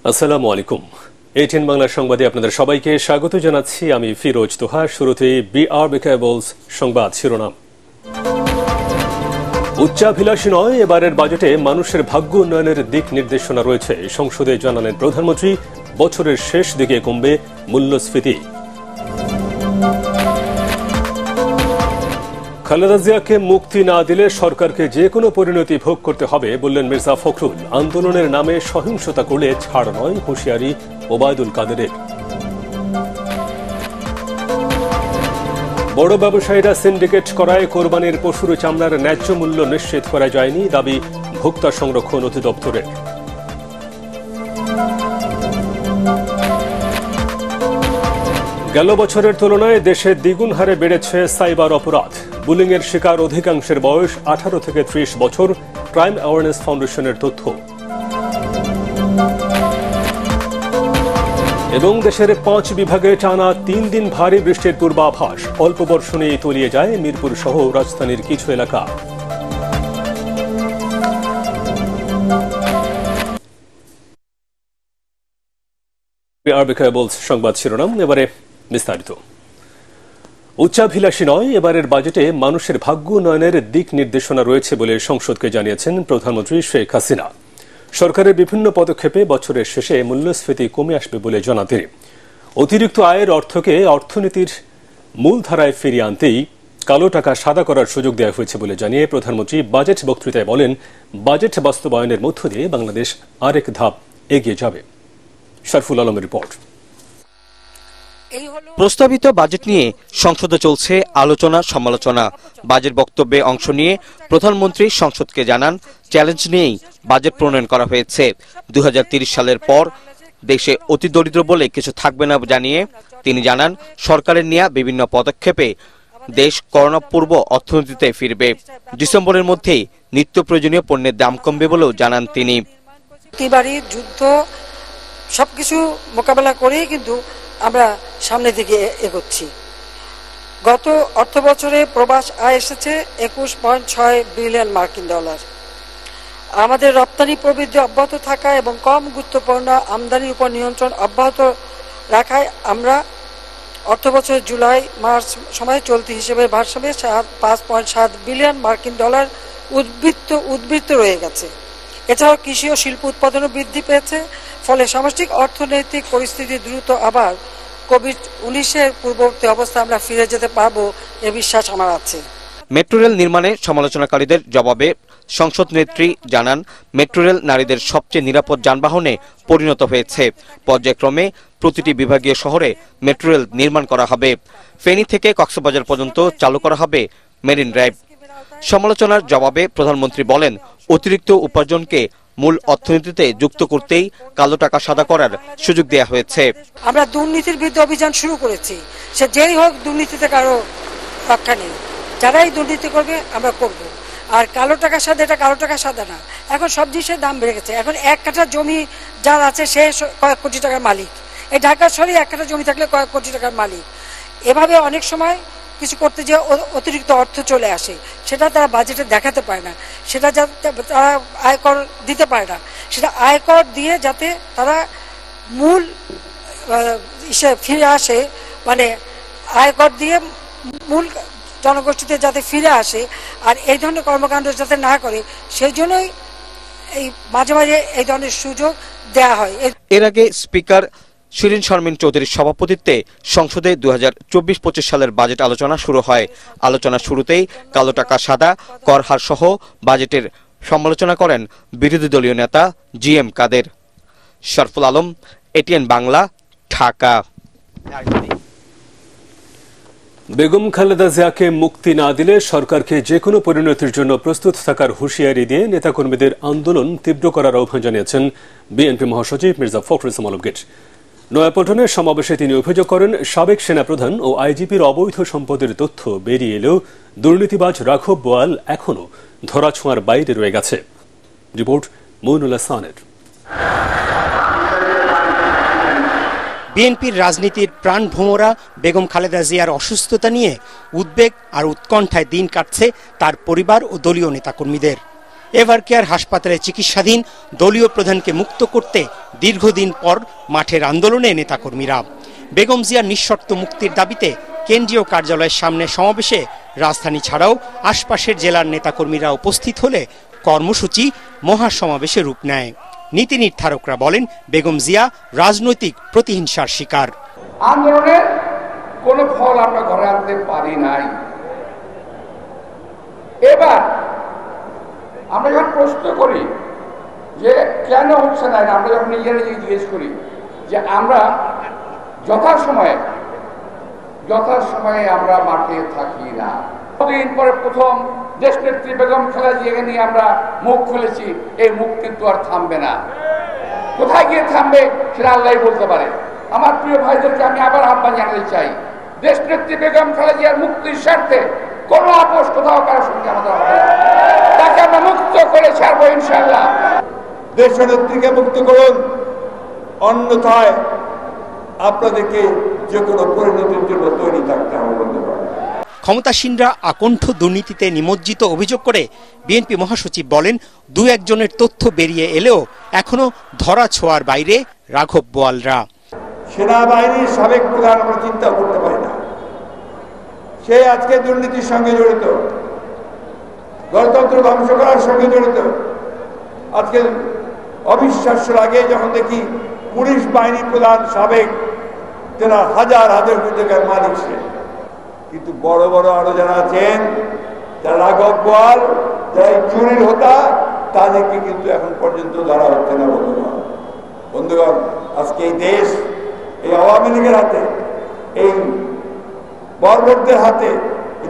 আসসালামু আলাইকুম। এটিএন বাংলা সংবাদে আপনাদের সবাইকে স্বাগত জানাচ্ছি। আমি ফিরোজ তোহা। শুরুতে বিআরবি সংবাদ শিরোনাম। উচ্চাভিলাষী নয়, এবারের বাজেটে মানুষের ভাগ্য উন্নয়নের দিক নির্দেশনা রয়েছে। সংসদে জানালেন প্রধানমন্ত্রী, বছরের শেষ দিকে কমবে মূল্যস্ফীতি। খালেদা জিয়াকে মুক্তি না দিলে সরকারকে যে কোনো পরিণতি ভোগ করতে হবে বললেন মির্জা ফখরুল। আন্দোলনের নামে সহিংসতা করলে ছাড় নয়, হুঁশিয়ারি ওবায়দুল কাদেরের। বড় ব্যবসায়ীরা সিন্ডিকেট করায় কোরবানির পশুর চামড়ার ন্যায্য মূল্য নিশ্চিত করা যায়নি, দাবি ভোক্তা সংরক্ষণ অধিদপ্তরের। গেল বছরের তুলনায় দেশে দ্বিগুণ হারে বেড়েছে সাইবার অপরাধ। বুলিংয়ের শিকার অধিকাংশের বয়স 18 থেকে 30 বছর, ক্রাইম অ্যাওয়ারনেস ফাউন্ডেশনের তথ্য। এবং দেশের 5 বিভাগে টানা 3 দিন ভারী বৃষ্টির পূর্বাভাস। অল্প বর্ষণেই তলিয়ে যায় মিরপুর সহ রাজধানীর কিছু এলাকা। সংবাদ শিরোনাম, এবারে বিস্তারিত। উচ্চাভিলাষী নয়, এবারের বাজেটে মানুষের ভাগ্য উন্নয়নের দিক নির্দেশনা রয়েছে বলে সংসদকে জানিয়েছেন প্রধানমন্ত্রী শেখ হাসিনা। সরকারের বিভিন্ন পদক্ষেপে বছরের শেষে মূল্যস্ফীতি কমে আসবে বলে জানান তিনি। অতিরিক্ত আয়ের অর্থকে অর্থনীতির মূলধারায় ফিরিয়ে আনতেই কালো টাকা সাদা করার সুযোগ দেওয়া হয়েছে বলে জানিয়ে প্রধানমন্ত্রী বাজেট বক্তৃতায় বলেন, বাজেট বাস্তবায়নের মধ্য দিয়ে বাংলাদেশ আরেক ধাপ এগিয়ে যাবে। শরফুল আলমের রিপোর্ট। প্রস্তাবিত বাজেট নিয়ে সংসদে চলছে আলোচনা সমালোচনা। বাজেট বক্তব্যে অংশ নিয়ে প্রধানমন্ত্রী সংসদকে জানান, চ্যালেঞ্জ নিয়েই বাজেট প্রণয়ন করা হয়েছে। 2030 সালের পর দেশে অতি দরিদ্র বলে কিছু থাকবে না জানিয়ে তিনি জানান, সরকারের নেওয়া বিভিন্ন পদক্ষেপে দেশ করোনা পূর্ব অর্থনীতিতে ফিরবে। ডিসেম্বরের মধ্যেই নিত্য প্রয়োজনীয় পণ্যের দাম কমবে বলেও জানান তিনি। যুদ্ধ সবকিছু মোকাবেলা করেই কিন্তু আমরা সামনের দিকে এগোচ্ছি। গত অর্থ বছরে প্রবাস আয় এসেছে 21.6 বিলিয়ন মার্কিন ডলার। আমাদের রপ্তানি প্রবৃদ্ধি অব্যাহত থাকা এবং কম গুরুত্বপূর্ণ আমদানির উপর নিয়ন্ত্রণ অব্যাহত রাখায় আমরা অর্থ বছরের জুলাই মার্চ সময় চলতি হিসেবে ভারসাম্যে 5.7 বিলিয়ন মার্কিন ডলার উদ্বৃত্ত রয়ে গেছে। এছাড়াও কৃষি ও শিল্প উৎপাদনও বৃদ্ধি পেয়েছে। ফলে সামষ্টিক অর্থনৈতিক পরিস্থিতি দ্রুত আবার কোভিড-19 পূর্ববর্তী অবস্থা আমরা ফিরে যেতে পারবো এ বিশ্বাস আমার আছে। মেট্রো রেল নির্মাণে সমালোচনাকারীদের জবাবে সংসদ নেত্রী জানান, মেট্রো রেল নারীদের সবচেয়ে নিরাপদ যানবাহনে পরিণত হয়েছে। পর্যায়ক্রমে প্রতিটি বিভাগীয় শহরে মেট্রো রেল নির্মাণ করা হবে। ফেনী থেকে কক্সবাজার পর্যন্ত চালু করা হবে মেরিন ড্রাইভ। সমালোচনার জবাবে প্রধানমন্ত্রী বলেন, অতিরিক্ত উপার্জনকে মূল অর্থনীতিতে যুক্ত করতেই কালো টাকা সাদা করার সুযোগ দেওয়া হয়েছে। আমরা দুর্নীতির বিরুদ্ধে অভিযান শুরু করেছি। সে যেই হোক, দুর্নীতিতে কারো রক্ষা নেই। যারাই দুর্নীতি করবে আমরা করব। আর কালো টাকা সাদা, এটা কালো টাকা সাদা না। এখন সব জিনিসের দাম বেড়ে গেছে। এখন 1 কাঠা জমি যার আছে সে কয়েক কোটি টাকার মালিক। এই ঢাকা শহরে 1 কাঠা জমি থাকলে কয়েক কোটি টাকার মালিক। এভাবে অনেক সময় কিছু করতে যে অতিরিক্ত অর্থ চলে আসে, সেটা তারা বাজেটে দেখাতে পারে না। সেটা তারা আয়কর দিতে পারে না। সেটা আয়কর দিয়ে যাতে তারা মূল ফিরে আসে, মানে আয়কর দিয়ে মূল জনগোষ্ঠীতে যাতে ফিরে আসে, আর এই ধরনের কর্মকাণ্ড যাতে না করে, সেই জন্যই এই মাঝে মাঝে এই ধরনের সুযোগ দেয়া হয়। এর আগে স্পিকার শিরিন শারমিন চৌধুরীর সভাপতিত্বে সংসদে 2024-25 সালের বাজেট আলোচনা শুরু হয়। আলোচনা শুরুতেই কালো টাকা সাদা, কর হার সহ বাজেটের সমালোচনা করেন বিরোধী দলীয় নেতা GM কাদের। শরফুল আলম, এটিএন বাংলা, ঢাকা। বেগম খালেদা জিয়াকে মুক্তি না দিলে সরকারকে যে কোনো পরিণতির জন্য প্রস্তুত থাকার হুঁশিয়ারি দিয়ে নেতাকর্মীদের আন্দোলন তীব্র করার আহ্বান জানিয়েছেন বিএনপি মহাসচিব মির্জা ফখরুল ইসলাম আলমগীর। নয়াপল্টনের সমাবেশে তিনি অভিযোগ করেন, সাবেক সেনাপ্রধান ও আইজিপির অবৈধ সম্পদের তথ্য বেরিয়ে এলেও দুর্নীতিবাজ রাঘব বোয়াল এখনও ধরাছোঁয়ার বাইরে রয়ে গেছে। রিপোর্ট মইনুল্লাহ সানের। বিএনপির রাজনীতির প্রাণভোমরা বেগম খালেদা জিয়ার অসুস্থতা নিয়ে উদ্বেগ আর উৎকণ্ঠায় দিন কাটছে তার পরিবার ও দলীয় নেতাকর্মীদের। এভারকেয়ার হাসপাতালে চিকিৎসাধীন দলীয় প্রধানকে মুক্ত করতে দীর্ঘদিন পর মাঠের আন্দোলনে নেতাকর্মীরা। বেগম জিয়ার নিঃশর্ত মুক্তির দাবিতে কেন্দ্রীয় কার্যালয়ের সামনে সমাবেশে রাজধানী ছাড়াও আশপাশের জেলার নেতাকর্মীরা উপস্থিত হলে কর্মসূচি মহাসমাবেশে রূপ নেয়। নীতি নির্ধারকরা বলেন, বেগম জিয়া রাজনৈতিক প্রতিহিংসার শিকার। আন্দোলনের কোনো ফল আমরা ঘরে আনতে পারি নাই। এবার আমরা যখন প্রশ্ন করি যে কেন হচ্ছে না, আমরা যখন নিজেরা জিজ্ঞেস করি যে আমরা যথাসময়ে আমরা মাঠে থাকি না। কতদিন পরে প্রথম দেশনেত্রী বেগম খালেদা জিয়াকে নিয়ে আমরা মুখ খুলেছি, এই মুখ কিন্তু আর থামবে না। কোথায় গিয়ে থামবে সেটা আল্লাহই বলতে পারে। আমার প্রিয় ভাইদেরকে আমি আবার আহ্বান জানাতে চাই, দেশনেত্রী বেগম খালেদা জিয়ার মুক্তির স্বার্থে কোনো আপোষ কোথাও কারোর সঙ্গে আমাদের হবে না। তাকে আমরা মুক্ত করে ছাড়বো ইনশাআল্লাহ। দেশনেত্রীকে মুক্ত করুন, অন্যথায় আপনাদেরকে যে কোনো পরিণতির জন্য তৈরি থাকতে হবে। বন্ধুগণ, ক্ষমতাসীনরা আকণ্ঠ দুর্নীতিতে নিমজ্জিত অভিযোগ করে বিএনপি মহাসচিব বলেন, দু একজনের তথ্য বেরিয়ে এলেও এখনো ধরা ছোঁয়ার বাইরে রাঘব বোয়ালরা। সেনাবাহিনীর সাবেক প্রধান আমরা চিন্তা করতে পারি না, সে আজকে দুর্নীতির সঙ্গে জড়িত, গণতন্ত্র ধ্বংস করার সঙ্গে জড়িত। আজকে অবিশ্বাস্য লাগে যখন দেখি পুলিশ বাহিনী প্রধান সাবেক, যারা হাজার হাজার কোটি টাকার মালিক সে। কিন্তু বড় বড় আরো যারা আছেন, যারা রাঘব বোয়াল, যারা চুরির হোতা, তাদেরকে কিন্তু এখন পর্যন্ত ধরা হচ্ছে না। বন্ধুগণ, আজকে এই দেশ এই আওয়ামী লীগের হাতে, এই বর্বরদের হাতে,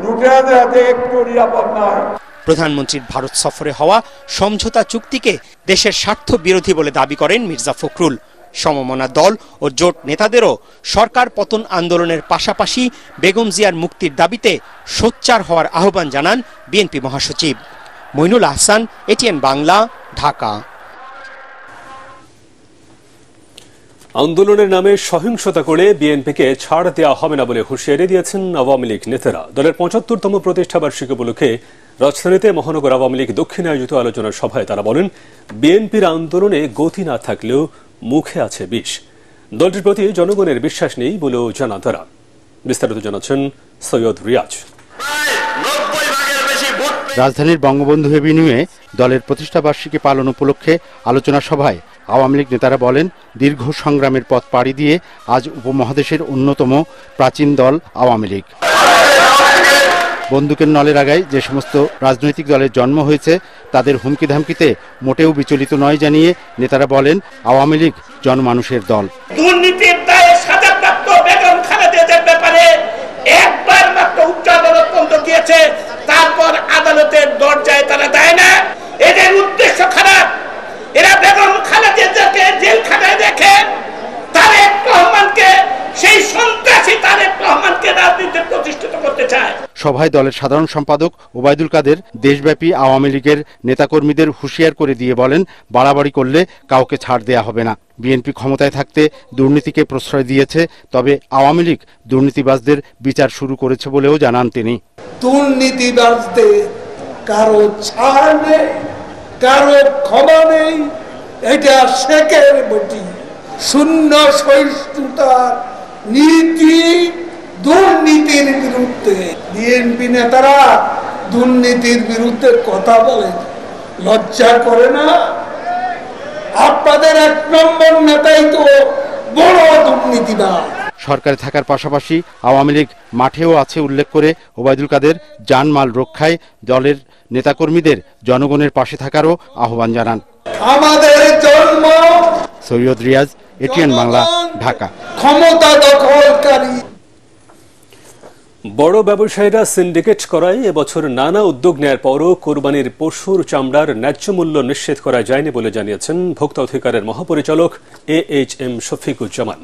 লুটেরাদের হাতে একটু নিরাপদ নয়। প্রধানমন্ত্রীর ভারত সফরে হওয়া সমঝোতা চুক্তিকে দেশের স্বার্থ বিরোধী বলে দাবি করেন মির্জা ফখরুল। সমমনা দল ও জোট নেতাদেরও সরকার পতন আন্দোলনের পাশাপাশি বেগম জিয়ার মুক্তির দাবিতে সোচ্চার হওয়ার আহ্বান জানান বিএনপি মহাসচিব। মইনুল আহসান, এটিএন বাংলা, ঢাকা। আন্দোলনের নামে সহিংসতা করে বিএনপিকে ছাড় দেওয়া হবে না বলে হুঁশিয়ারি দিয়েছেন আওয়ামী লীগ নেতারা। দলের ৭৫তম প্রতিষ্ঠাবার্ষিকী উপলক্ষে রাজধানীতে মহানগর আওয়ামী লীগ দক্ষিণে আয়োজিত আলোচনা সভায় তারা বলেন, বিএনপির আন্দোলনে গতি না থাকলেও মুখে আছে বিষ। দলটির প্রতি জনগণের বিশ্বাস নেই বলেও জানান তারা। বিস্তারিত জানাচ্ছেন সৈয়দ রিয়াজ। রাজধানীর বঙ্গবন্ধু এভিনিউয়ে দলের প্রতিষ্ঠাবার্ষিকী পালন উপলক্ষে আলোচনা সভায় আওয়ামী লীগ নেতারা বলেন, দীর্ঘ সংগ্রামের পথ পাড়ি দিয়ে আজ উপমহাদেশের অন্যতম প্রাচীন দল আওয়ামী লীগ। বন্দুকের নলের আগায় যে সমস্ত রাজনৈতিক দলের জন্ম হয়েছে তাদের হুমকি ধামকিতে মোটেও বিচলিত নয় জানিয়ে নেতারা বলেন, আওয়ামী লীগ জনমানুষের দল। দুর্নীতির দায়ে সাজাপ্রাপ্ত বেগম খালেদা জিয়ার ব্যাপারে একবার মাত্র উচ্চ আদালত পর্যন্ত গিয়েছে, তারপর আদালতের দরজায় তারা দেয় না। এদের উদ্দেশ্য খারাপ। এরা বেগম খালেদা জিয়াকে জেলখানায় রেখে তারেক রহমানকে, সেই সন্ত্রাসী তারেক রহমানকে রাজনীতিতে প্রতিষ্ঠিত করতে চায়। সভায় দলের সাধারণ সম্পাদক ওবায়দুল কাদের দেশব্যাপী আওয়ামী লীগের নেতাকর্মীদের হুঁশিয়ার করে দিয়ে বলেন, বাড়াবাড়ি করলে কাউকে ছাড় দেয়া হবে না। বিএনপি ক্ষমতায় থাকতে দুর্নীতিকে প্রশ্রয় দিয়েছে, তবে আওয়ামী লীগ দুর্নীতিবাজদের বিচার শুরু করেছে বলেও জানান তিনি। দুর্নীতিবাজদের কারো ছাড় নেই, কারো ক্ষমা নেই, এটা শেখের বটি। শূন্য সহিষ্ণুতার নীতি দুর্নীতির বিরুদ্ধে। বিএনপি নেতারা দুর্নীতির বিরুদ্ধে কথা বলেন, লজ্জা করে না? আপনাদের ১ নম্বর নেতাই তো বড় দুর্নীতিবাজ। সরকারে থাকার পাশাপাশি আওয়ামী লীগ মাঠেও আছে উল্লেখ করে ওবায়দুল কাদের জানমাল রক্ষায় দলের নেতাকর্মীদের জনগণের পাশে থাকারও আহ্বান জানান। আমাদের জন্ম। সৈয়দ রিয়াজ, এটিএন বাংলা, ঢাকা। ক্ষমতা দখলকারী বড় ব্যবসায়ীরা সিন্ডিকেট করায় এবছর নানা উদ্যোগ নেয়ার পরও কোরবানির পশুর চামড়ার ন্যায্য মূল্য নিশ্চিত করা যায়নি বলে জানিয়েছেন ভোক্তা অধিকারের মহাপরিচালক AHM শফিকুজ্জামান।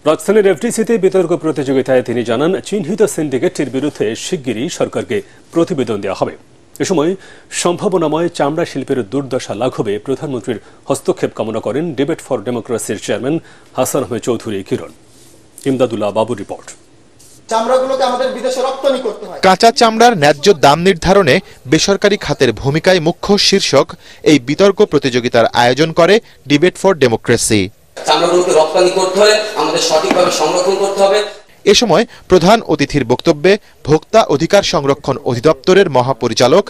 রাজধানীর FDC-তে বিতর্ক প্রতিযোগিতায় তিনি জানান, চিহ্নিত সিন্ডিকেটের বিরুদ্ধে শিগগিরই সরকারকে প্রতিবেদন দেওয়া হবে। এ সময় সম্ভাবনাময় চামড়া শিল্পের দুর্দশা লাঘবে প্রধানমন্ত্রীর হস্তক্ষেপ কামনা করেন ডিবেট ফর ডেমোক্রেসির চেয়ারম্যান হাসান আহমেদ চৌধুরী কিরণ। ইমদাদুল্লাহ বাবুর রিপোর্ট। চামড়াগুলোকে আমাদের বিদেশে রপ্তানি করতে হয়। কাঁচা চামড়ার ন্যায্য দাম নির্ধারণে বেসরকারি খাতের ভূমিকায় মুখ্য শীর্ষক এই বিতর্ক প্রতিযোগিতার আয়োজন করে ডিবেট ফর ডেমোক্রেসি। চামড়াগুলোকে রপ্তানি করতে হলে আমাদের সঠিকভাবে সংরক্ষণ করতে হবে। এ সময় প্রধান অতিথির বক্তব্যে ভোক্তা অধিকার সংরক্ষণ অধিদপ্তরের মহাপরিচালক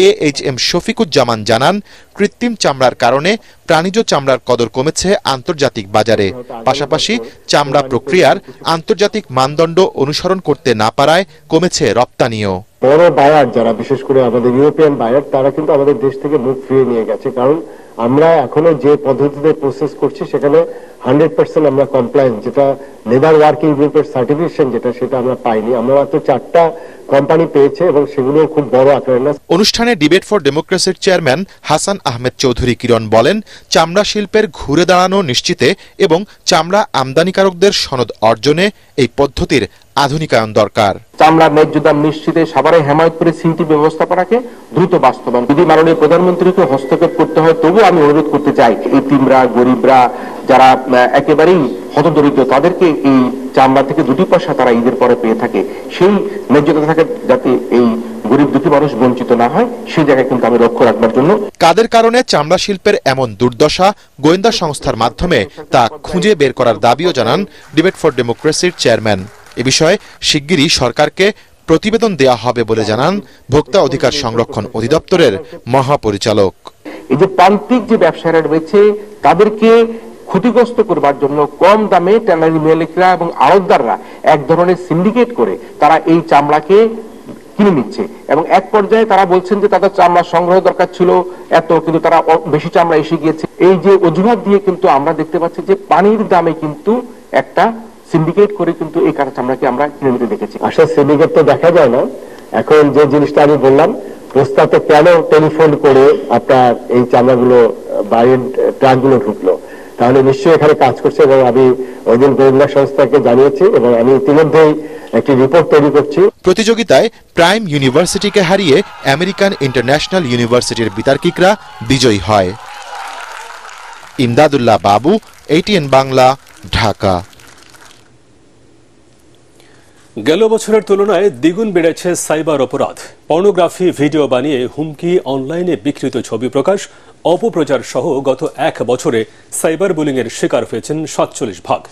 AHM শফিকুজ্জামান জানান, কৃত্রিম চামড়ার কারণে প্রাণীজ চামড়ার কদর কমেছে আন্তর্জাতিক বাজারে। পাশাপাশি চামড়া প্রক্রিয়ার আন্তর্জাতিক মানদণ্ড অনুসরণ করতে না পারায় কমেছে রপ্তানিও। বড় বায়ার যারা, বিশেষ করে আমাদের ইউরোপিয়ান বায়ার, তারা কিন্তু আমাদের দেশ থেকে মুখ ফিরিয়ে নিয়ে গেছে। কারণ আমরা এখনো যে পদ্ধতিতে প্রসেস করছি সেখানে 100% আমরা কমপ্লায়েন্স, যেটা লেবার ওয়ার্কিং গ্রুপের সার্টিফিকেশন সেটা আমরা পাইনি। আমরা মাত্র 4টা কোম্পানি পেয়েছে এবং সেগুলো খুব বড় আকারের না। অনুষ্ঠানে ডিবেট ফর ডেমোক্রেসির চেয়ারম্যান হাসান আহমেদ চৌধুরী কিরণ বলেন, চামড়া শিল্পের ঘুরে দাঁড়ানো নিশ্চিতে এবং চামড়া আমদানিকারকদের সনদ অর্জনে এই পদ্ধতির আধুনিকায়ন দরকার। চামড়ার ন্যায্য দাম নিশ্চিতে সবারই হেমায়ত করে সিটি ব্যবস্থাপনাকে দ্রুত বাস্তবায়ন। যদি মাননীয় প্রধানমন্ত্রীকে হস্তক্ষেপ করতে হয়, তবু আমি অনুরোধ করতে চাই, এতিমরা, গরিবরা, যারা একেবারেই হতদরিদ্র, তাদেরকে এই চামড়া থেকে 2 পয়সা তারা ঈদের পরে পেয়ে থাকে, সেই ন্যায্যতা থাকে যাতে এই গরিব দুঃখী মানুষ বঞ্চিত না হয়, সেই জায়গায় কিন্তু আমি লক্ষ্য রাখবার জন্য। কাদের কারণে চামড়া শিল্পের এমন দুর্দশা, গোয়েন্দা সংস্থার মাধ্যমে তা খুঁজে বের করার দাবিও জানান ডিবেট ফর ডেমোক্রেসির চেয়ারম্যান। এ বিষয়ে শিগগিরই সরকারকে প্রতিবেদন দেয়া হবে বলে জানান ভোক্তা অধিকার সংরক্ষণ অধিদপ্তরের মহাপরিচালক। এই যে প্রান্তিক যে ব্যবসায়ীরা রয়েছে, তাদেরকে ক্ষতিগ্রস্ত করবার জন্য কম দামে ট্যানারি মালিকরা এবং আড়তদাররা এক ধরনের সিন্ডিকেট করে তারা এই চামড়াকে কিনে নিচ্ছে এবং এক পর্যায়ে তারা বলছেন যে তাদের চামড়া সংগ্রহ দরকার ছিল এত, কিন্তু তারা বেশি চামড়া এসে গিয়েছে। এই যে অজুহাত দিয়ে কিন্তু আমরা দেখতে পাচ্ছি যে পানির দামে কিন্তু একটা সিন্ডিকেট করে কিন্তু এই কাঁচা চামড়াকে আমরা কিনে নিতে দেখেছি। আসলে সিন্ডিকেট তো দেখা যায় না। এখন যে জিনিসটা আমি বললাম, প্রস্তাবটা কেন টেলিফোন করে আপনার এই চামড়াগুলো বাইরের ট্রাকগুলো ঢুকলো, তাহলে নিশ্চয়ই এখানে কাজ করছে এবং আমি ওই দিন গোয়েন্দা সংস্থাকে জানিয়েছি এবং আমি ইতিমধ্যেই একটি রিপোর্ট তৈরি করছি। প্রতিযোগিতায় প্রাইম ইউনিভার্সিটিকে হারিয়ে আমেরিকান ইন্টারন্যাশনাল ইউনিভার্সিটির বিতার্কিকরা বিজয়ী হয়। ইমদাদুল্লাহ বাবু, ATN বাংলা, ঢাকা। গেল বছরের তুলনায় দ্বিগুণ বেড়েছে সাইবার অপরাধ। পর্নোগ্রাফি ভিডিও বানিয়ে হুমকি, অনলাইনে বিকৃত ছবি প্রকাশ, অপপ্রচার সহ গত 1 বছরে সাইবার বুলিংয়ের শিকার হয়েছেন 47%।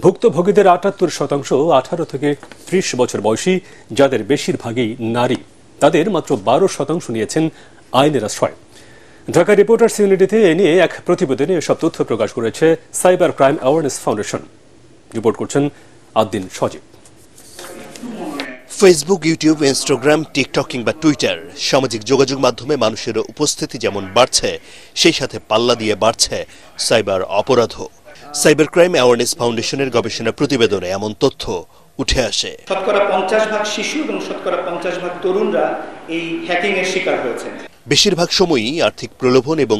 ভুক্তভোগীদের 78% 18 থেকে 30 বছর বয়সী, যাদের বেশিরভাগই নারী। তাদের মাত্র 12% নিয়েছেন আইনের আশ্রয়। ঢাকা রিপোর্টার্স ইউনিটিতে এ নিয়ে এক প্রতিবেদনে এসব তথ্য প্রকাশ করেছে cyber crime awareness foundation. Report করছেন আদ্দিন সজীব। ফেসবুক, ইউটিউব, ইনস্টাগ্রাম, টিকটক কিংবা টুইটার সামাজিক যোগাযোগ মাধ্যমে মানুষের উপস্থিতি যেমন বাড়ছে, সেই সাথে পাল্লা দিয়ে বাড়ছে সাইবার অপরাধও। সাইবার ক্রাইম অ্যাওয়ারনেস ফাউন্ডেশনের গবেষণা প্রতিবেদনে এমন তথ্য উঠে আসে। শতকরা 50% শিশু এবং শতকরা 50% তরুণরা এই হ্যাকিং এর শিকার হয়েছে। বেশিরভাগ সময়ই আর্থিক প্রলোভন এবং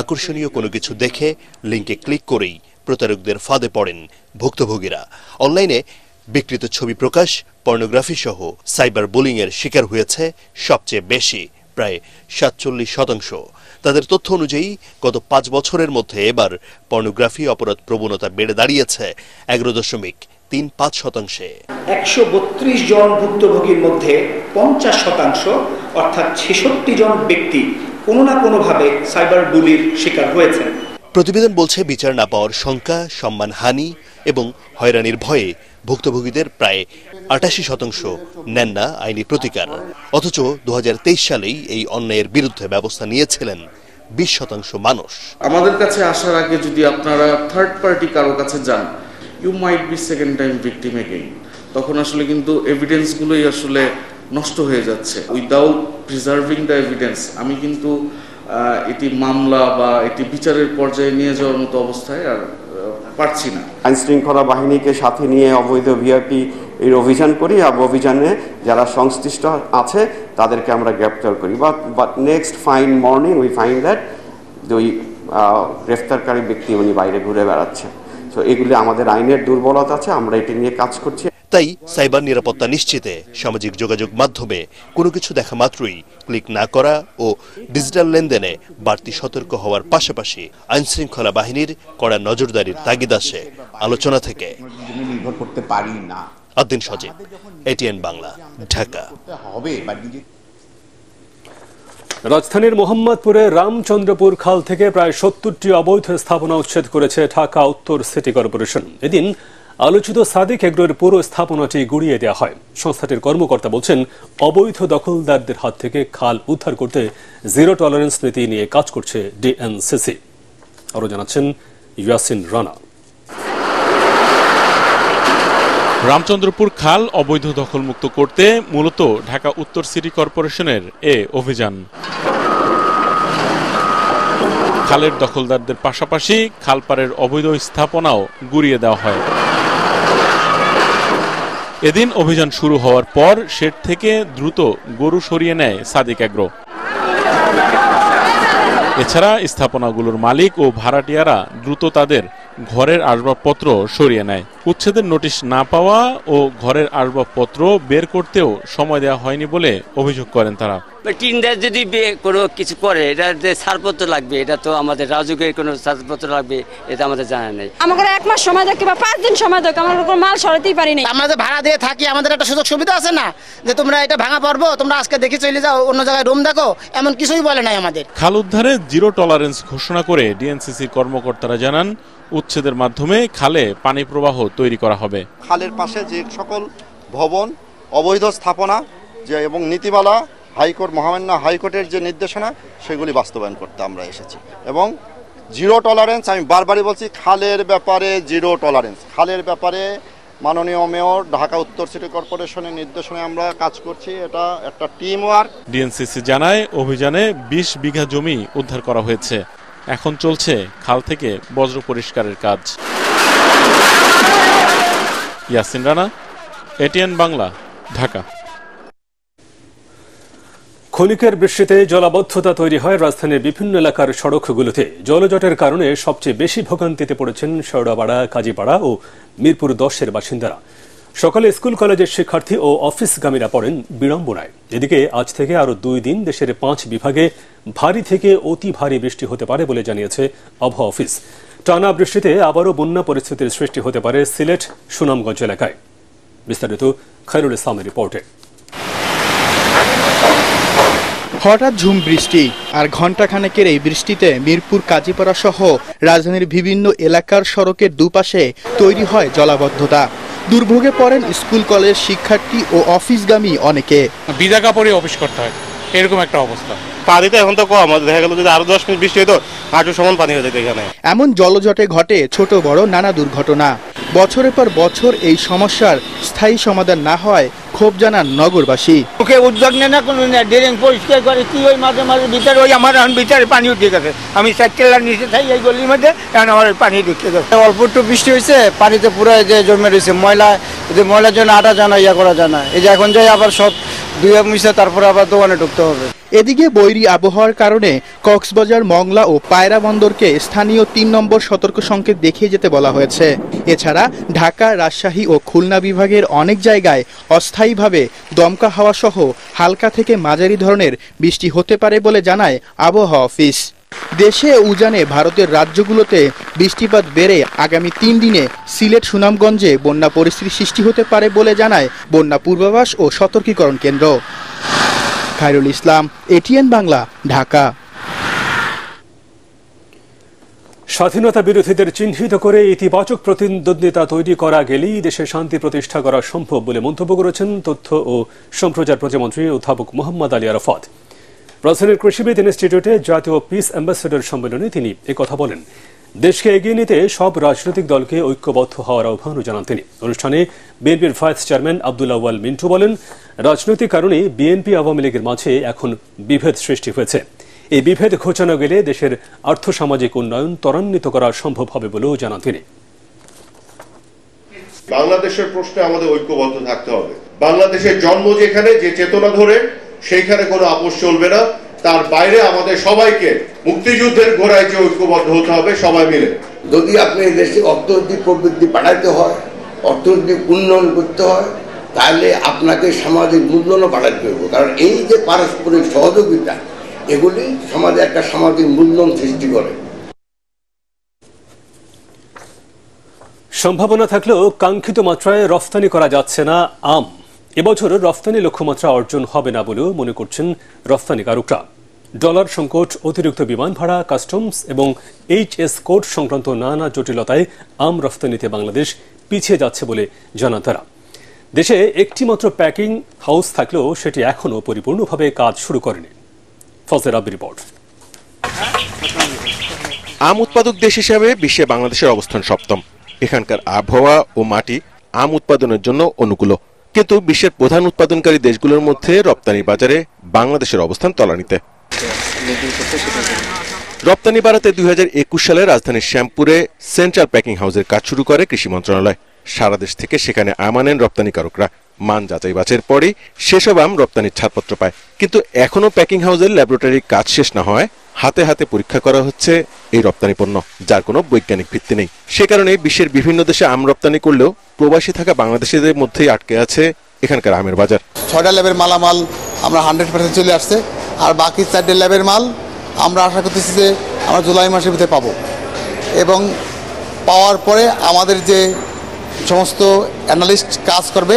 আকর্ষণীয় কোনো কিছু দেখে লিঙ্কে ক্লিক করেই প্রতারকদের ফাঁদে পড়েন ভুক্তভোগীরা। অনলাইনে বিকৃত ছবি প্রকাশ, পর্নোগ্রাফি সহ সাইবার বুলিংয়ের শিকার হয়েছে সবচেয়ে বেশি, প্রায় 47%। তাদের তথ্য অনুযায়ী গত 5 বছরের মধ্যে এবার পর্নোগ্রাফি অপরাধ প্রবণতা বেড়ে দাঁড়িয়েছে 11.35%। 132 জন ভুক্তভোগীর মধ্যে 50% অর্থাৎ 66 জন ব্যক্তি কোনো না কোনোভাবে সাইবার বুলির শিকার হয়েছেন। প্রতিবেদন বলছে, বিচার না পাওয়ার শঙ্কা, সম্মানহানি এবং হয়রানির ভয়ে ভুক্তভোগীদের প্রায় 88% নেন না আইনি প্রতিকার। অথচ 2023 সালেই এই অন্যায়ের বিরুদ্ধে ব্যবস্থা নিয়েছিলেন 20% মানুষ। আমাদের কাছে আসার আগে যদি আপনারা থার্ড পার্টি কারো কাছে যান, you might be second time victim again. তখন আসলে কিন্তু এভিডেন্সগুলোই আসলে নষ্ট হয়ে যাচ্ছে। উইদাউট প্রিজার্ভিং দ্য এভিডেন্স আমি কিন্তু এটি মামলা বা এটি বিচারের পর্যায়ে নিয়ে যাওয়ার মতো অবস্থায় আর পারছি না। আইন শৃঙ্খলা বাহিনীকে সাথে নিয়ে অবৈধ ভিআইপি এর অভিযান করি, আর অভিযানে যারা সংশ্লিষ্ট আছে তাদেরকে আমরা গ্রেপ্তার করি। But next fine morning we find that ওই গ্রেফতারকারী ব্যক্তি উনি বাইরে ঘুরে বেড়াচ্ছে। তো এগুলি আমাদের আইনের দুর্বলতা আছে, আমরা এটি নিয়ে কাজ করছি। তাই সাইবার নিরাপত্তা নিশ্চিতে সামাজিক যোগাযোগ মাধ্যমে কোনো কিছু দেখা মাত্রই ক্লিক না করা ও ডিজিটাল লেনদেনে বাড়তি সতর্ক হওয়ার পাশাপাশি আইনশৃঙ্খলা বাহিনীর কড়া নজরদারির তাগিদ আসে আলোচনা থেকে। নির্ভর করতে পারি না। আদ্দিন সজীব, এটিএন বাংলা, ঢাকা। রাজধানীর মোহাম্মদপুরে রামচন্দ্রপুর খাল থেকে প্রায় ৭০টি অবৈধ স্থাপনা উচ্ছেদ করেছে ঢাকা উত্তর সিটি কর্পোরেশন। এদিন আলোচিত সাদিক এগ্রোর পুরো স্থাপনাটি গুড়িয়ে দেওয়া হয়। সংস্থাটির কর্মকর্তা বলছেন, অবৈধ দখলদারদের হাত থেকে খাল উদ্ধার করতে জিরো টলারেন্স নীতি নিয়ে কাজ করছে ডিএনসিসি। আরও জানাচ্ছেন ইয়াসিন রানা। রামচন্দ্রপুর খাল অবৈধ দখলমুক্ত করতে মূলত ঢাকা উত্তর সিটি কর্পোরেশনের অভিযান। খালের দখলদারদের পাশাপাশি খালপাড়ের অবৈধ স্থাপনাও গুড়িয়ে দেওয়া হয়। এদিন অভিযান শুরু হওয়ার পর শেড থেকে দ্রুত গরু সরিয়ে নেয় সাদিক এগ্রো। এছাড়া স্থাপনাগুলোর মালিক ও ভাড়াটিয়ারা দ্রুত তাদের ঘরের আসবাবপত্র সরিয়ে নেয়। উচ্ছেদের নোটিশ না পাওয়া ও ঘরের আসবাবপত্র বের করতেও সময় দেওয়া হয়নি বলে অভিযোগ করেন তারা। টিনদার যদি কোনো কিছু করে, এটা যে ছাড়পত্র লাগবে, এটা তো আমাদের রাজুকের কোনো ছাড়পত্র লাগবে, এটা আমাদের জানা নেই। আমাদের 1 মাস সময় দেয় কিংবা 5 দিন সময় দেয়, আমরা কোনো মাল সরাতেই পারি না। আমরা যে ভাড়া দিয়ে থাকি, আমাদের একটা সুযোগ সুবিধা আছে না যে তোমরা এটা ভাঙা পারবো, তোমরা আজকে দেখে চলে যাও, অন্য জায়গায় রুম দেখো, এমন কিছুই বলে নাই আমাদের। খাল উদ্ধারে জিরো টলারেন্স ঘোষণা করে ডিএনসিসির কর্মকর্তারা জানান, উচ্ছেদের মাধ্যমে খালে পানি প্রবাহ তৈরি করা হবে। খালের পাশে যে সকল ভবন, অবৈধ স্থাপনা যে এবং নীতিমালা, হাইকোর্ট, মহামান্য হাইকোর্টের যে নির্দেশনা, সেগুলি বাস্তবায়ন করতে আমরা এসেছি। এবং জিরো টলারেন্স, আমি বারবারই বলছি, খালের ব্যাপারে জিরো টলারেন্স। খালের ব্যাপারে মাননীয় মেয়র, ঢাকা উত্তর সিটি কর্পোরেশনের নির্দেশনায় আমরা কাজ করছি। এটা একটা টিম ওয়ার্ক। ডিএনসিসি জানায়, অভিযানে 20 বিঘা জমি উদ্ধার করা হয়েছে। এখন চলছে খাল থেকে বজ্র পরিষ্কারের কাজ। ইয়াসিন রানা, এটিএন বাংলা, ঢাকা। ক্ষণিকের বৃষ্টিতে জলাবদ্ধতা তৈরি হয় রাজধানীর বিভিন্ন এলাকার সড়কগুলোতে। জলজটের কারণে সবচেয়ে বেশি ভোগান্তিতে পড়েছেন শেওড়াপাড়া, কাজীপাড়া ও মিরপুর 10-এর বাসিন্দারা। সকালে স্কুল কলেজের শিক্ষার্থী ও অফিসগামীরা পড়েন বিড়ম্বনায়। এদিকে আজ থেকে আরও 2 দিন দেশের 5 বিভাগে ভারী থেকে অতি ভারী বৃষ্টি হতে পারে বলে জানিয়েছে আবহাওয়া অফিস। টানা বৃষ্টিতে আবারও বন্যা পরিস্থিতির সৃষ্টি হতে পারে সিলেট, সুনামগঞ্জ এলাকায়। বিস্তারিত খায়রুল ইসলামের রিপোর্টে। হঠাৎ ঝুম বৃষ্টি আর ঘণ্টাখানেকের এই বৃষ্টিতে মিরপুর, কাজীপাড়া সহ রাজধানীর বিভিন্ন এলাকার সড়কের দুপাশে তৈরি হয় জলাবদ্ধতা। দুর্ভোগে পড়েন স্কুল কলেজ শিক্ষার্থী ও অফিসগামী অনেকে। ভিজা কাপড়ে অফিস করতে হয়, এরকম একটা অবস্থা। পানি তো এখন তো কম, দেখা গেল যদি আরো 10 মিনিট বৃষ্টি হতো হাঁটু সমান পানি হয়ে যেত এখানে। এমন জলজটে ঘটে ছোট বড় নানা দুর্ঘটনা। বছরের পর বছর এই সমস্যার স্থায়ী সমাধান না হয় ক্ষোভ জানান নগরবাসী। ওকে উদ্যোগ নেয় না, কোনো ড্রেন পরিষ্কার করে কি ওই মাঝে মাঝে ভিতরে ওই আমার এখন ভিতরে পানি উঠে গেছে। আমি সাইকেলের নিচে থাকি এই গলির মধ্যে, এখন আমার পানি ঢুকে গেছে। অল্প একটু বৃষ্টি হয়েছে, পানিতে পুরো যে জমে রয়েছে ময়লা, যে ময়লার জন্য আটা জানা ইয়া করা যায় না। এই যে এখন যাই আবার সব ধুয়ে মুছে তারপরে আবার দোকানে ঢুকতে হবে। এদিকে বৈরী আবহাওয়ার কারণে কক্সবাজার, মংলা ও পায়রা বন্দরকে স্থানীয় 3 নম্বর সতর্ক সংকেত দেখিয়ে যেতে বলা হয়েছে। এছাড়া ঢাকা, রাজশাহী ও খুলনা বিভাগের অনেক জায়গায় অস্থায়ীভাবে দমকা হাওয়া সহ হালকা থেকে মাঝারি ধরনের বৃষ্টি হতে পারে বলে জানায় আবহাওয়া অফিস। দেশে উজানে ভারতের রাজ্যগুলোতে বৃষ্টিপাত বেড়ে আগামী 3 দিনে সিলেট, সুনামগঞ্জে বন্যা পরিস্থিতি সৃষ্টি হতে পারে বলে জানায় বন্যা পূর্বাভাস ও সতর্কীকরণ কেন্দ্র। খায়রুল ইসলাম, এটিএন বাংলা, ঢাকা। স্বাধীনতা বিরোধীদের চিহ্নিত করে ইতিবাচক প্রতিদ্বন্দ্বিতা তৈরি করা গেলেই দেশে শান্তি প্রতিষ্ঠা করা সম্ভব বলে মন্তব্য করেছেন তথ্য ও সম্প্রচার প্রতিমন্ত্রী অধ্যাপক মোহাম্মদ আলী আরাফাত। রাজধানীর কৃষিবিদ ইনস্টিটিউটে জাতীয় পিস অ্যাম্বাসেডর সম্মেলনে তিনি একথা বলেন। দেশকে এগিয়ে নিতে সব রাজনৈতিক দলকে ঐক্যবদ্ধ হওয়ার আহ্বানও জানান তিনি। অনুষ্ঠানে বিএনপির ভাইস চেয়ারম্যান আব্দুল আউয়াল মিন্টু বলেন, রাজনৈতিক কারণে বিএনপি আওয়ামী লীগের মাঝে এখন বিভেদ সৃষ্টি হয়েছে। এই বিভেদ ঘোচানো গেলে দেশের আর্থসামাজিক উন্নয়ন ত্বরান্বিত করা সম্ভব হবে বলেও জানান তিনি। বাংলাদেশের প্রশ্নে আমাদের ঐক্যবদ্ধ থাকতে হবে। বাংলাদেশের জন্ম যেখানে, যে চেতনা ধরে, সেইখানে কোনো আপোষ চলবে না। তার বাইরে আমাদের সবাইকে মুক্তিযুদ্ধের গোড়ায় যে ঐক্যবদ্ধ হতে হবে সবাই মিলে। যদি আপনি দেশে অর্থনৈতিক প্রবৃদ্ধি বাড়াইতে হয়, অর্থনৈতিক উন্নয়ন করতে হয়, তাহলে আপনাকে সামাজিক মূল্যায়নও বাড়াইতে হবে। কারণ এই যে পারস্পরিক সহযোগিতা, এগুলি সমাজে একটা সামাজিক মূল্যায়ন সৃষ্টি করে। সম্ভাবনা থাকলেও কাঙ্ক্ষিত মাত্রায় রফতানি করা যাচ্ছে না আম। এবছর রফতানি লক্ষ্যমাত্রা অর্জন হবে না বলেও মনে করছেন রফতানিকারকরা। ডলার সংকট, অতিরিক্ত বিমান ভাড়া, কাস্টমস এবং HS কোড সংক্রান্ত নানা জটিলতায় আম রফতানিতে বাংলাদেশ পিছিয়ে যাচ্ছে বলে জানান তারা। দেশে একটি মাত্র প্যাকিং হাউস থাকলেও সেটি এখনও পরিপূর্ণভাবে কাজ শুরু করেনি। ফজলে রাব্বি রিপোর্ট। আম উৎপাদক দেশ হিসেবে বিশ্বে বাংলাদেশের অবস্থান সপ্তম। এখানকার আবহাওয়া ও মাটি আম উৎপাদনের জন্য অনুকূল, কিন্তু বিশ্বের প্রধান উৎপাদনকারী দেশগুলোর মধ্যে রপ্তানি বাজারে বাংলাদেশের অবস্থান তলানিতে। রপ্তানি বাড়াতে 2021 সালে রাজধানীর শ্যামপুরে সেন্ট্রাল প্যাকিং হাউসের কাজ শুরু করে কৃষি মন্ত্রণালয়। সারা দেশ থেকে সেখানে আম আনেন রপ্তানিকারকরা। মান যাচাই বাছাইয়ের পরই সেসব আম রপ্তানির ছাড়পত্র পায়, কিন্তু এখনো প্যাকিং হাউসের ল্যাবরেটরির কাজ শেষ না হয় হাতে হাতে পরীক্ষা করা হচ্ছে এই রপ্তানি পণ্য, যার কোনো বৈজ্ঞানিক ভিত্তি নেই। সে কারণে বিশ্বের বিভিন্ন দেশে আম রপ্তানি করলেও প্রবাসী থাকা বাংলাদেশিদের মধ্যেই আটকে আছে এখানকার আমের বাজার। 6টা ল্যাবের মালামাল আমরা 100% চলে আসছে, আর বাকি 4টে ল্যাবের মাল আমরা আশা করতেছি যে আমরা জুলাই মাসের ভিতরে পাবো, এবং পাওয়ার পরে আমাদের যে সমস্ত অ্যানালিস্ট কাজ করবে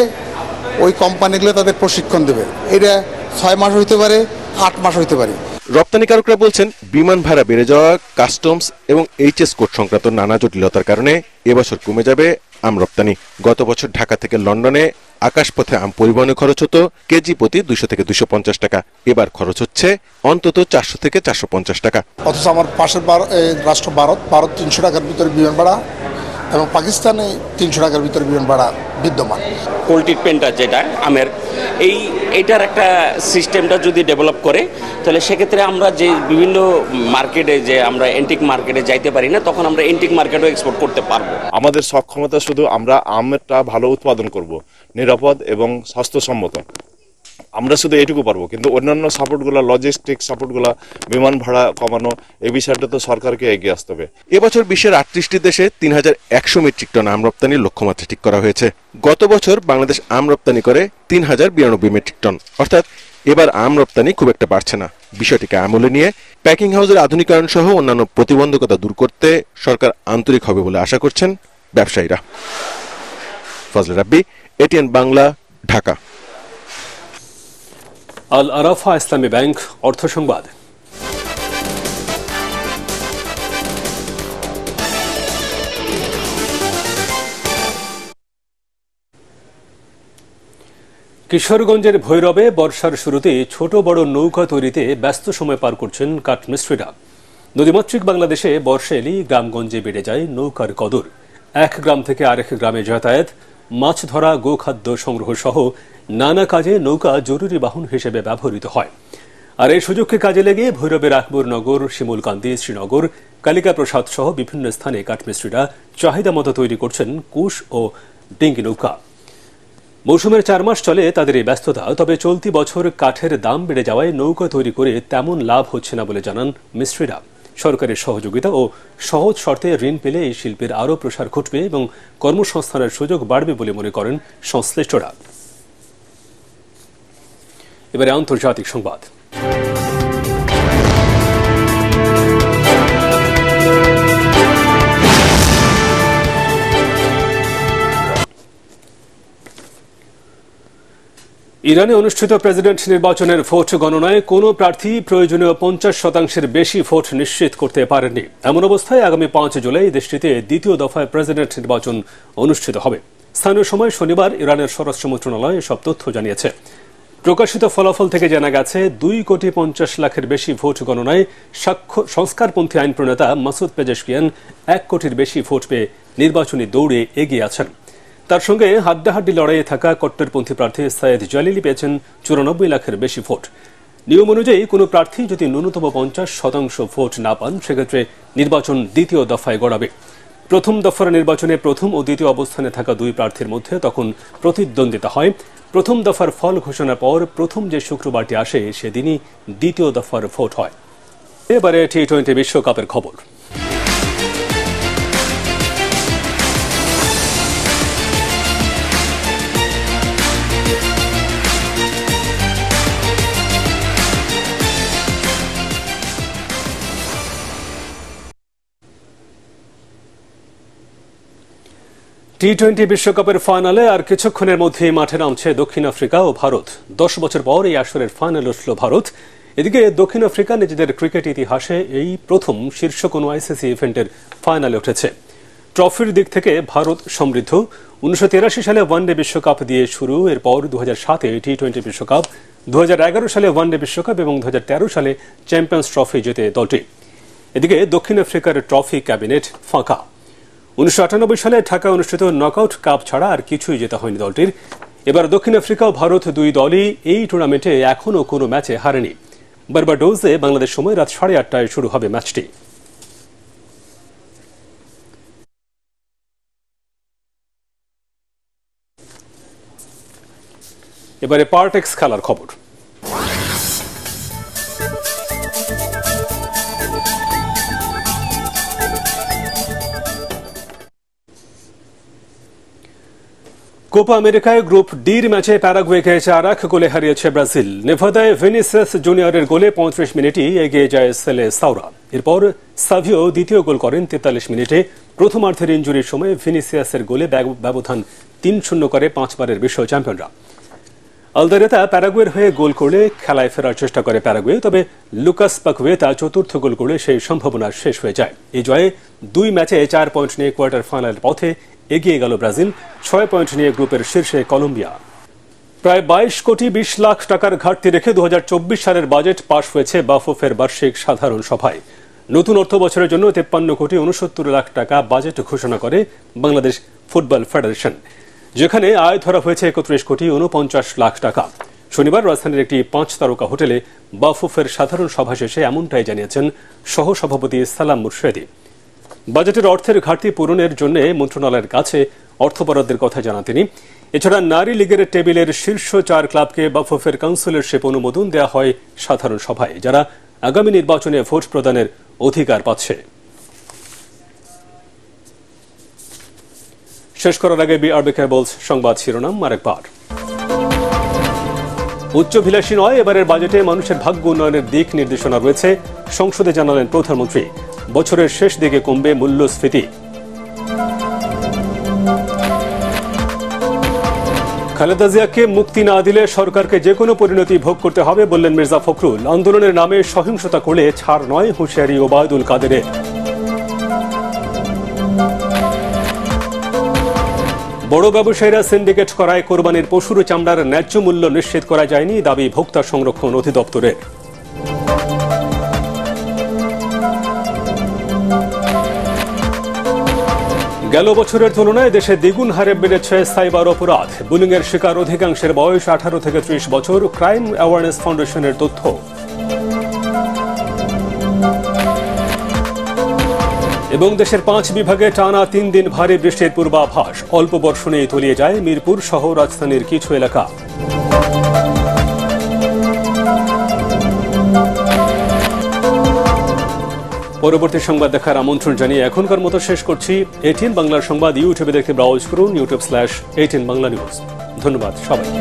ওই কোম্পানিগুলো তাদের প্রশিক্ষণ দেবে। এটা 6 মাস হইতে পারে, 8 মাস হইতে পারে। রপ্তানিকারকরা বলছেন বিমান ভাড়া বেড়ে যাওয়া, কাস্টমস এবং HS কোড সংক্রান্ত নানা জটিলতার কারণে এবছর কমে যাবে আম রপ্তানি। গত বছর ঢাকা থেকে লন্ডনে আকাশপথে আম পরিবহনে খরচ হতো কেজি প্রতি 200 থেকে 250 টাকা। এবার খরচ হচ্ছে অন্তত 400 থেকে 450 টাকা। অথচ আমার পাশের রাষ্ট্র ভারত 300 টাকার ভিতরে বিমান ভাড়া এবং পাকিস্তানে 300 টাকার ভিতরে বিমান ভাড়া বিদ্যমান। কোল্ড ট্রিটমেন্টটা যেটা আমের এইটার একটা সিস্টেমটা যদি ডেভেলপ করে, তাহলে সেক্ষেত্রে আমরা যে বিভিন্ন মার্কেটে যে আমরা এন্টিক মার্কেটে যাইতে পারি না, তখন আমরা এন্টিক মার্কেটও এক্সপোর্ট করতে পারবো। আমাদের সক্ষমতা শুধু আমরা আমটা ভালো উৎপাদন করব, নিরাপদ এবং স্বাস্থ্যসম্মত, আমরা শুধু এটুকু পারবো। কিন্তু অন্যান্য সাপোর্টগুলো, লজিস্টিক সাপোর্টগুলো, বিমান ভাড়া কমানো, এই বিষয়টা তো সরকারকে এগিয়ে আসতে হবে। এবছর বিশ্বের 38টি দেশে 3100 মেট্রিক টন আম রপ্তানির লক্ষ্যমাত্রা ঠিক করা হয়েছে। গত বছর বাংলাদেশ আম রপ্তানি করে 3092 মেট্রিক টন, অর্থাৎ এবার আম রপ্তানি খুব একটা বাড়ছে না। বিষয়টিকে আমলে নিয়ে প্যাকিং হাউসের আধুনিকায়ন সহ অন্যান্য প্রতিবন্ধকতা দূর করতে সরকার আন্তরিক হবে বলে আশা করছেন ব্যবসায়ীরা। ফজলে রাব্বি, ATN বাংলা, ঢাকা। আল আরাফা ইসলামী ব্যাংক অর্থ সংবাদ। কিশোরগঞ্জের ভৈরবে বর্ষার শুরুতে ছোট বড় নৌকা তৈরিতে ব্যস্ত সময় পার করছেন কাঠমিস্ত্রিরা। নদীমাতৃক বাংলাদেশে বর্ষা এলেই গ্রামগঞ্জে বেড়ে যায় নৌকার কদর। এক গ্রাম থেকে আরেক গ্রামে যাতায়াত, মাছ ধরা, গোখাদ্য সংগ্রহ সহ নানা কাজে নৌকা জরুরি বাহন হিসেবে ব্যবহৃত হয়। আর এই সুযোগকে কাজে লেগে ভৈরবের আকবরনগর, শিমুলকান্দি, শ্রীনগর, কালিকা প্রসাদ সহ বিভিন্ন স্থানে কাঠমিস্ত্রিরা চাহিদা মতো তৈরি করছেন কুশ ও ডিঙ্গি নৌকা। মৌসুমের 4 মাস চলে তাদের এই ব্যস্ততা। তবে চলতি বছর কাঠের দাম বেড়ে যাওয়ায় নৌকা তৈরি করে তেমন লাভ হচ্ছে না বলে জানান মিস্ত্রিরা। সরকারের সহযোগিতা ও সহজ শর্তে ঋণ পেলে এই শিল্পের আরও প্রসার ঘটবে এবং কর্মসংস্থানের সুযোগ বাড়বে বলে মনে করেন সংশ্লিষ্টরা। এবারে আন্তর্জাতিক সংবাদ। ইরানে অনুষ্ঠিত প্রেসিডেন্ট নির্বাচনের ভোট গণনায় কোনো প্রার্থী প্রয়োজনীয় 50% বেশি ভোট নিশ্চিত করতে পারেননি। এমন অবস্থায় আগামী 5 জুলাই দেশটিতে দ্বিতীয় দফায় প্রেসিডেন্ট নির্বাচন অনুষ্ঠিত হবে। স্থানীয় সময় শনিবার ইরানের স্বরাষ্ট্র মন্ত্রণালয় এসব তথ্য জানিয়েছে। প্রকাশিত ফলাফল থেকে জানা গেছে 2,50,00,000-এর বেশি ভোট গণনায় সংস্কারপন্থী আইন প্রণেতা মাসুদ পেজেশকিয়ান 1 কোটির বেশি ভোট পেয়ে নির্বাচনী দৌড়ে এগিয়ে আছেন। তার সঙ্গে হাড্ডাহাড্ডি লড়াইয়ে থাকা কট্টরপন্থী প্রার্থী সাইয়েদ জালিলি পেয়েছেন 94 লাখের বেশি ভোট। নিয়ম অনুযায়ী কোনো প্রার্থী যদি ন্যূনতম 50% ভোট না পান, সেক্ষেত্রে নির্বাচন দ্বিতীয় দফায় গড়াবে। প্রথম দফার নির্বাচনে প্রথম ও দ্বিতীয় অবস্থানে থাকা 2 প্রার্থীর মধ্যে তখন প্রতিদ্বন্দ্বিতা হয়। প্রথম দফার ফল ঘোষণার পর প্রথম যে শুক্রবারটি আসে সেদিনই দ্বিতীয় দফার ভোট হয়। এবারে টি-20 বিশ্বকাপের খবর। টি-20 বিশ্বকাপের ফাইনালে আর কিছুক্ষণের মধ্যেই মাঠে নামছে দক্ষিণ আফ্রিকা ও ভারত। 10 বছর পর এই আসরের ফাইনালে উঠল ভারত। এদিকে দক্ষিণ আফ্রিকা নিজেদের ক্রিকেট ইতিহাসে এই প্রথম শীর্ষ কোনো আইসিসি ইভেন্টের ফাইনালে উঠেছে। ট্রফির দিক থেকে ভারত সমৃদ্ধ। 1983 সালে ওয়ানডে বিশ্বকাপ দিয়ে শুরু, এরপর 2007-এ টি-20 বিশ্বকাপ, 2011 সালে ওয়ানডে বিশ্বকাপ এবং 2013 সালে চ্যাম্পিয়ন্স ট্রফি জেতে দলটি। এদিকে দক্ষিণ আফ্রিকার ট্রফি ক্যাবিনেট ফাঁকা। 1998 সালে ঢাকায় অনুষ্ঠিত নকআউট কাপ ছাড়া আর কিছুই জেতা হয়নি দলটির। এবার দক্ষিণ আফ্রিকা ও ভারত দুই দলই এই টুর্নামেন্টে এখনও কোনো ম্যাচে হারেনি। বার্বাডোসে বাংলাদেশ সময় রাত 8:30টায় শুরু হবে ম্যাচটি। এবারে পার্টেক্স খেলার খবর। কোপা আমেরিকায় গ্রুপ ডির ম্যাচে প্যারাগুয়েকে 4-1 গোলে হারিয়েছে ব্রাজিল। নেভাদায় ভিনিসিয়াস জুনিয়রের গোলে 35 মিনিটেই এগিয়ে যায় সেলে সাউরা। এরপর সাভিও দ্বিতীয় গোল করেন 43 মিনিটে। প্রথমার্ধের ইনজুরির সময় ভিনিসিয়াসের গোলে ব্যবধান 3-0 করে 5 বারের বিশ্ব চ্যাম্পিয়নরা। আলদারেতা প্যারাগুয়ের হয়ে গোল করলে খেলায় ফেরার চেষ্টা করে প্যারাগুয়ে, তবে লুকাস পাকুয়েতা চতুর্থ গোল করলে সেই সম্ভাবনা শেষ হয়ে যায়। এই জয়ে 2 ম্যাচে 4 পয়েন্ট নিয়ে কোয়ার্টার ফাইনালের পথে এগিয়ে গেল ব্রাজিল। 6 পয়েন্ট নিয়ে গ্রুপের শীর্ষে কলম্বিয়া। প্রায় 22 কোটি 20 লাখ টাকার ঘাটতি রেখে 2024 সালের বাজেট পাশ হয়েছে বাফুফের বার্ষিক সাধারণ সভায়। নতুন অর্থ বছরের জন্য 53 কোটি 69 লাখ টাকা বাজেট ঘোষণা করে বাংলাদেশ ফুটবল ফেডারেশন, যেখানে আয় ধরা হয়েছে 31 কোটি 49 লাখ টাকা। শনিবার রাজধানীর একটি 5 তারকা হোটেলে বাফুফের সাধারণ সভা শেষে এমনটাই জানিয়েছেন সহসভাপতি সালাম মুর্শেদি। বাজেটের অর্থের ঘাটতি পূরণের জন্য মন্ত্রণালয়ের কাছে অর্থ বরাদ্দের কথা জানান তিনি। এছাড়া নারী লীগের টেবিলের শীর্ষ 4 ক্লাবকে বাফুফের কাউন্সিলরশিপ অনুমোদন দেওয়া হয় সাধারণ সভায়, যারা আগামী নির্বাচনে ভোট প্রদানের অধিকার পাচ্ছে। শেষ করার আগে বিআরবি কেবলস সংবাদ শিরোনাম আরেকবার। উচ্চাভিলাষী নয়, এবারের বাজেটে মানুষের ভাগ্য উন্নয়নের দিক নির্দেশনা রয়েছে, সংসদে জানালেন প্রধানমন্ত্রী। বছরের শেষ দিকে কমবে মূল্যস্ফীতি। খালেদা জিয়াকে মুক্তি না দিলে সরকারকে যে কোনো পরিণতি ভোগ করতে হবে বললেন মির্জা ফখরুল। আন্দোলনের নামে সহিংসতা করলে ছাড় নয়, হুঁশিয়ারি ওবায়দুল কাদেরের। বড় ব্যবসায়ীরা সিন্ডিকেট করায় কোরবানির পশুর চামড়ার ন্যায্য মূল্য নিশ্চিত করা যায়নি, দাবি ভোক্তা সংরক্ষণ অধিদপ্তরের। গেল বছরের তুলনায় দেশে দ্বিগুণ হারে বেড়েছে সাইবার অপরাধ। বুলিংয়ের শিকার অধিকাংশের বয়স 18 থেকে 30 বছর, ক্রাইম অ্যাওয়ারনেস ফাউন্ডেশনের তথ্য। এবং দেশের 5 বিভাগে টানা 3 দিন ভারী বৃষ্টির পূর্বাভাস। অল্প বর্ষণেই তলিয়ে যায় মিরপুর সহ রাজধানীর কিছু এলাকা। পরবর্তী সংবাদ দেখার আমন্ত্রণ জানিয়ে এখনকার মতো শেষ করছি। ATN বাংলার সংবাদ ইউটিউবে দেখতে ব্রাউজ করুন youtube/ATN বাংলা নিউজ। ধন্যবাদ সবাইকে।